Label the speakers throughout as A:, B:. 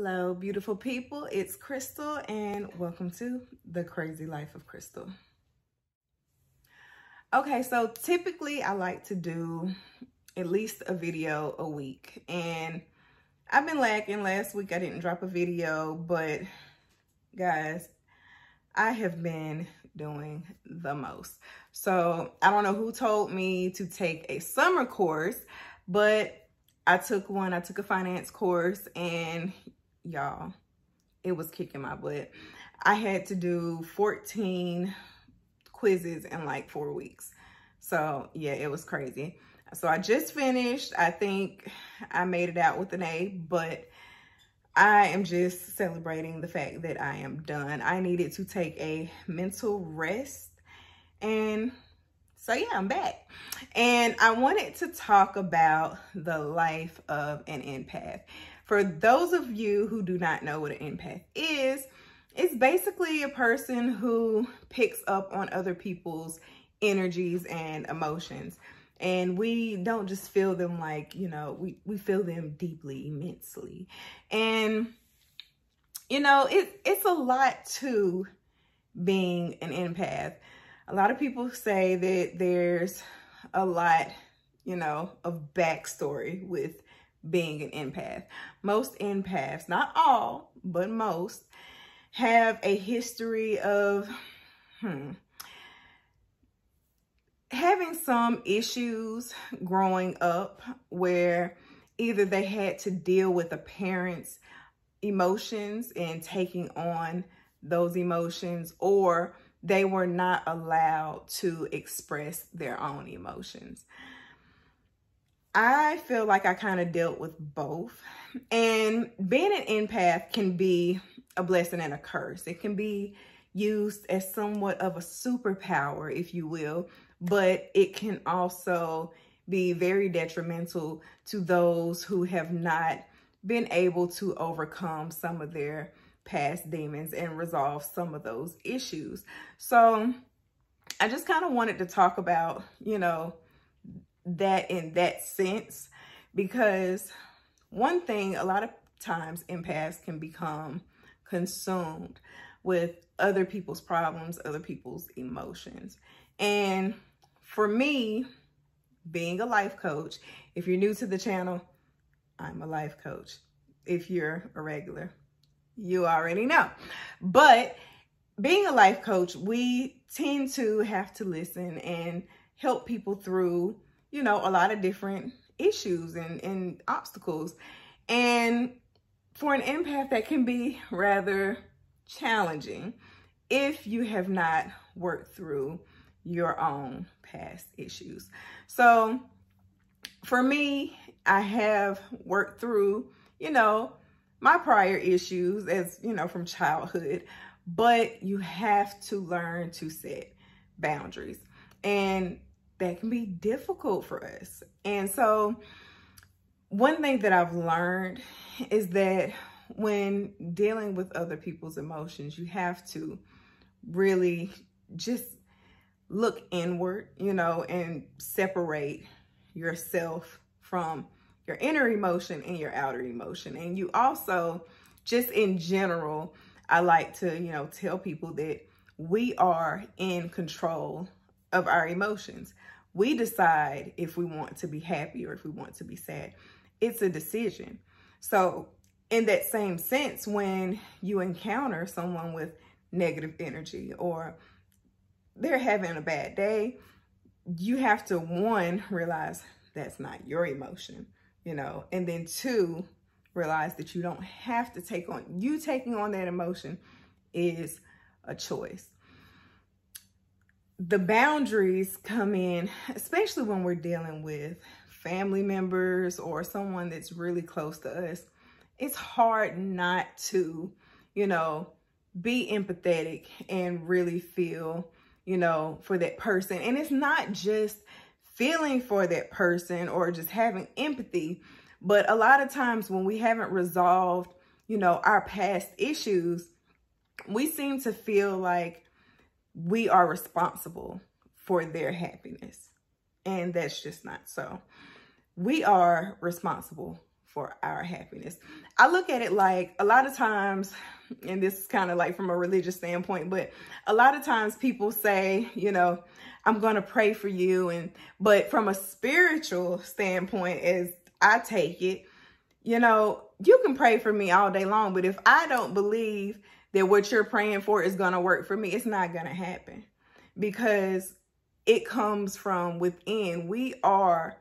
A: Hello, beautiful people. It's Crystal, and welcome to The Crazy Life of Crystal. Okay, so typically I like to do at least a video a week, and I've been lacking. Last week I didn't drop a video, but guys, I have been doing the most. So I don't know who told me to take a summer course, but I took one. I took a finance course, and y'all, it was kicking my butt. I had to do 14 quizzes in like 4 weeks. So yeah, it was crazy. So I just finished. I think I made it out with an A, but I am just celebrating the fact that I am done. I needed to take a mental rest, and so yeah, I'm back. And I wanted to talk about the life of an empath. For those of you who do not know what an empath is, it's basically a person who picks up on other people's energies and emotions. And we don't just feel them like, you know, we feel them deeply, immensely. And, you know, it's a lot to being an empath. A lot of people say that there's a lot, you know, of backstory with being an empath. Most empaths, not all, but most, have a history of having some issues growing up where either they had to deal with a parent's emotions and taking on those emotions, or they were not allowed to express their own emotions. I feel like I kind of dealt with both. And being an empath can be a blessing and a curse. It can be used as somewhat of a superpower, if you will, but it can also be very detrimental to those who have not been able to overcome some of their past demons and resolve some of those issues. So I just kind of wanted to talk about, you know, that in that sense, because one thing, a lot of times empaths can become consumed with other people's problems, other people's emotions. And for me, being a life coach, if you're new to the channel, I'm a life coach. If you're a regular, you already know. But being a life coach, we tend to have to listen and help people through, you know, a lot of different issues and obstacles. And for an empath, that can be rather challenging if you have not worked through your own past issues. So for me, I have worked through, you know, my prior issues, as you know, from childhood, but you have to learn to set boundaries, and that can be difficult for us. And so one thing that I've learned is that when dealing with other people's emotions, you have to really just look inward, you know, and separate yourself from your inner emotion and your outer emotion. And you also, just in general, I like to, you know, tell people that we are in control of our emotions. We decide if we want to be happy or if we want to be sad. It's a decision. So in that same sense, when you encounter someone with negative energy or they're having a bad day, you have to, one, realize that's not your emotion, you know, and then two, realize that you don't have to take on, you taking on that emotion is a choice. The boundaries come in, especially when we're dealing with family members or someone that's really close to us. It's hard not to, you know, be empathetic and really feel, you know, for that person. And it's not just feeling for that person or just having empathy, but a lot of times when we haven't resolved, you know, our past issues, we seem to feel like we are responsible for their happiness. And that's just not so. We are responsible for our happiness. I look at it like a lot of times, and this is kind of like from a religious standpoint, but a lot of times people say, you know, I'm going to pray for you. But from a spiritual standpoint, as I take it, you know, you can pray for me all day long, but if I don't believe that what you're praying for is going to work for me, it's not going to happen, because it comes from within. We are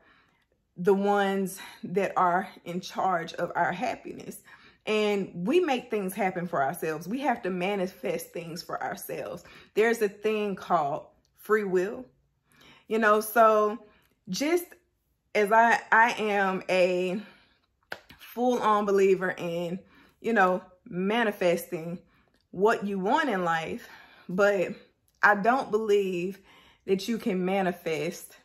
A: the ones that are in charge of our happiness, and we make things happen for ourselves. We have to manifest things for ourselves. There's a thing called free will, you know. So just as I am a full-on believer in, you know, manifesting what you want in life, but I don't believe that you can manifest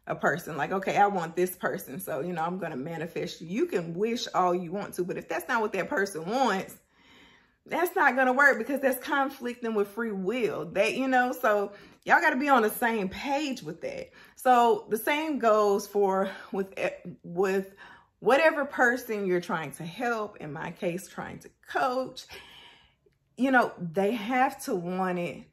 A: a person. Like, okay, I want this person, so, you know, I'm going to manifest you. You can wish all you want to, but if that's not what that person wants, that's not going to work, because that's conflicting with free will. That, you know, so y'all got to be on the same page with that. So the same goes for with whatever person you're trying to help, in my case, trying to coach. You know, they have to want it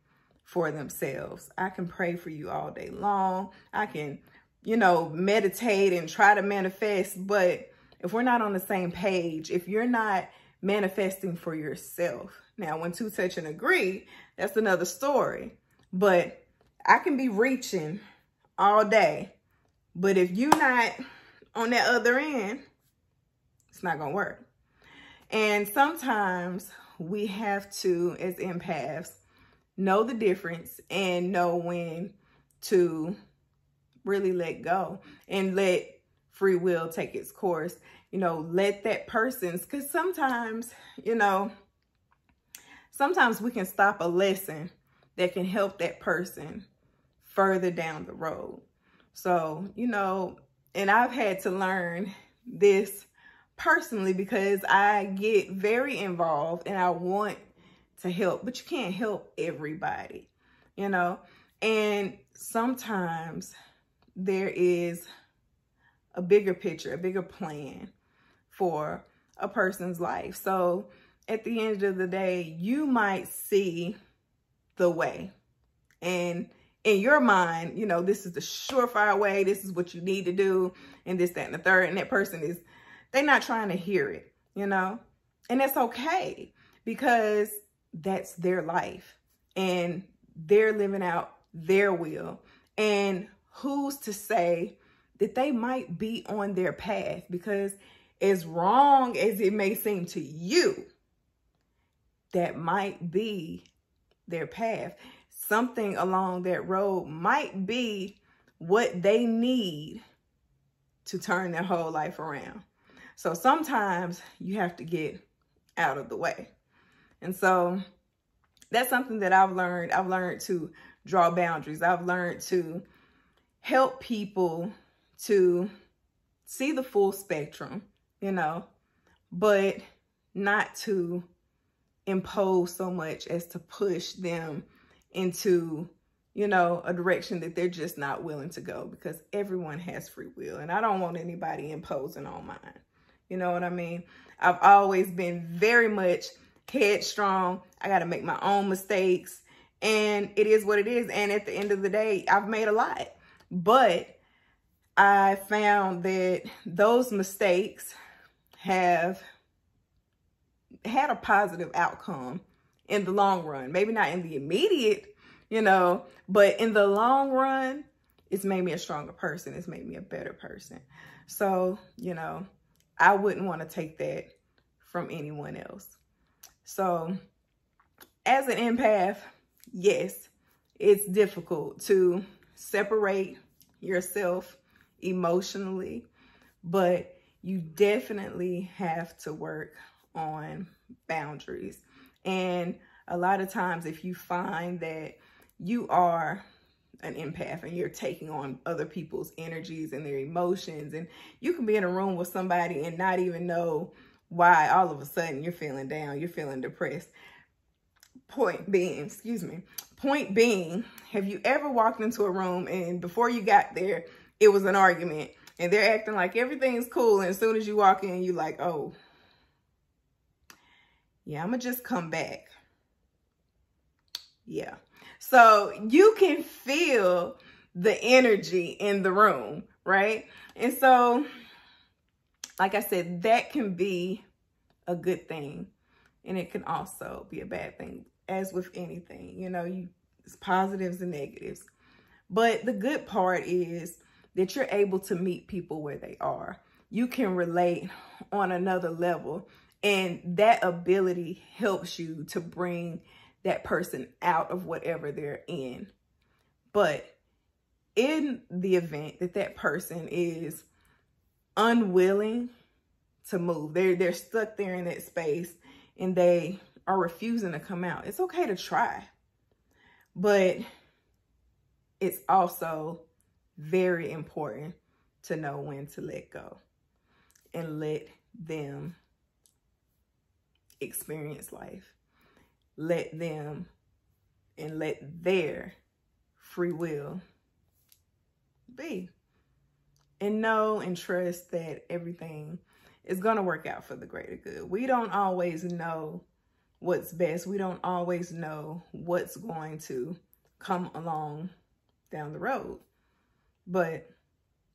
A: for themselves. I can pray for you all day long. I can, you know, meditate and try to manifest. But if we're not on the same page, if you're not manifesting for yourself, now when two touch and agree, that's another story. But I can be reaching all day, but if you're not on that other end, it's not going to work. And sometimes we have to, as empaths, know the difference and know when to really let go and let free will take its course. You know, let that person's, because sometimes, you know, sometimes we can stop a lesson that can help that person further down the road. So, you know, and I've had to learn this personally, because I get very involved and I want to help, but you can't help everybody, you know. And sometimes there is a bigger picture, a bigger plan for a person's life. So at the end of the day, you might see the way, and in your mind, you know, this is the surefire way, this is what you need to do, and this, that, and the third. And that person is, they're not trying to hear it, you know, and that's okay, because that's their life and they're living out their will. And who's to say that they might be on their path? Because as wrong as it may seem to you, that might be their path. Something along that road might be what they need to turn their whole life around. So sometimes you have to get out of the way. And so that's something that I've learned. I've learned to draw boundaries. I've learned to help people to see the full spectrum, you know, but not to impose so much as to push them into, you know, a direction that they're just not willing to go, because everyone has free will. And I don't want anybody imposing on mine. You know what I mean? I've always been very much headstrong. I got to make my own mistakes, and it is what it is. And at the end of the day, I've made a lot, but I found that those mistakes have had a positive outcome in the long run. Maybe not in the immediate, you know, but in the long run, it's made me a stronger person. It's made me a better person. So, you know, I wouldn't want to take that from anyone else. So as an empath, yes, it's difficult to separate yourself emotionally, but you definitely have to work on boundaries. And a lot of times, if you find that you are an empath and you're taking on other people's energies and their emotions, and you can be in a room with somebody and not even know why all of a sudden you're feeling down, you're feeling depressed. Point being, have you ever walked into a room and before you got there, it was an argument and they're acting like everything's cool. And as soon as you walk in, you're like, oh, yeah, I'm gonna just come back. Yeah. So you can feel the energy in the room, right? And so, like I said, that can be a good thing. And it can also be a bad thing, as with anything. You know, it's positives and negatives. But the good part is that you're able to meet people where they are. You can relate on another level. And that ability helps you to bring that person out of whatever they're in. But in the event that that person is unwilling to move, they're stuck there in that space and they are refusing to come out, it's okay to try. But it's also very important to know when to let go and let them experience life. Let them and let their free will be. And know and trust that everything is going to work out for the greater good. We don't always know what's best. We don't always know what's going to come along down the road. But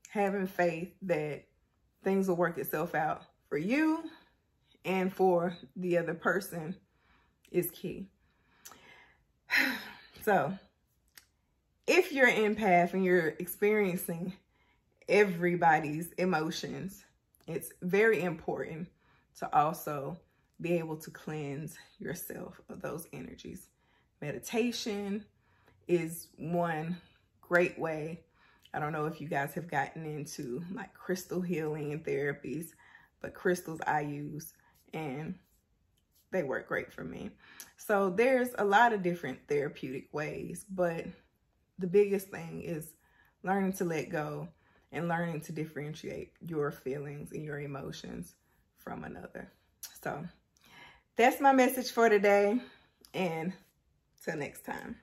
A: having faith that things will work itself out for you and for the other person is key. So if you're an empath and you're experiencing everybody's emotions, it's very important to also be able to cleanse yourself of those energies. Meditation is one great way. I don't know if you guys have gotten into like crystal healing and therapies, but crystals I use and they work great for me. So there's a lot of different therapeutic ways, but the biggest thing is learning to let go and learning to differentiate your feelings and your emotions from another. So that's my message for today, and till next time.